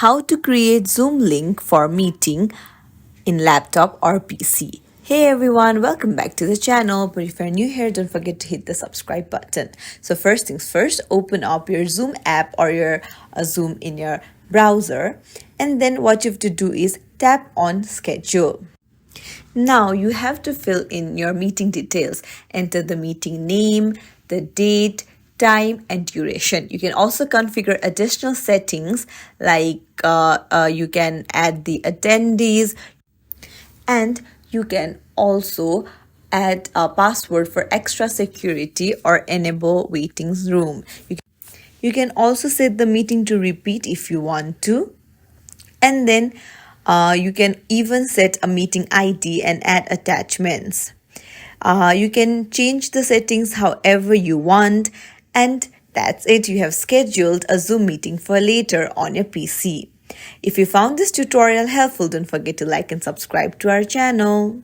how to create Zoom link for meeting in laptop or PC. Hey everyone, welcome back to the channel. But if you're new here, don't forget to hit the subscribe button. So first things first, open up your Zoom app or your Zoom in your browser, and then what you have to do is tap on schedule. Now you have to fill in your meeting details. Enter the meeting name, the date, time, and duration. You can also configure additional settings like you can add the attendees, and you can also add a password for extra security or enable waiting room. You can also set the meeting to repeat if you want to, and then you can even set a meeting ID and add attachments. You can change the settings however you want, and that's it. You have scheduled a Zoom meeting for later on your PC. If you found this tutorial helpful, don't forget to like and subscribe to our channel.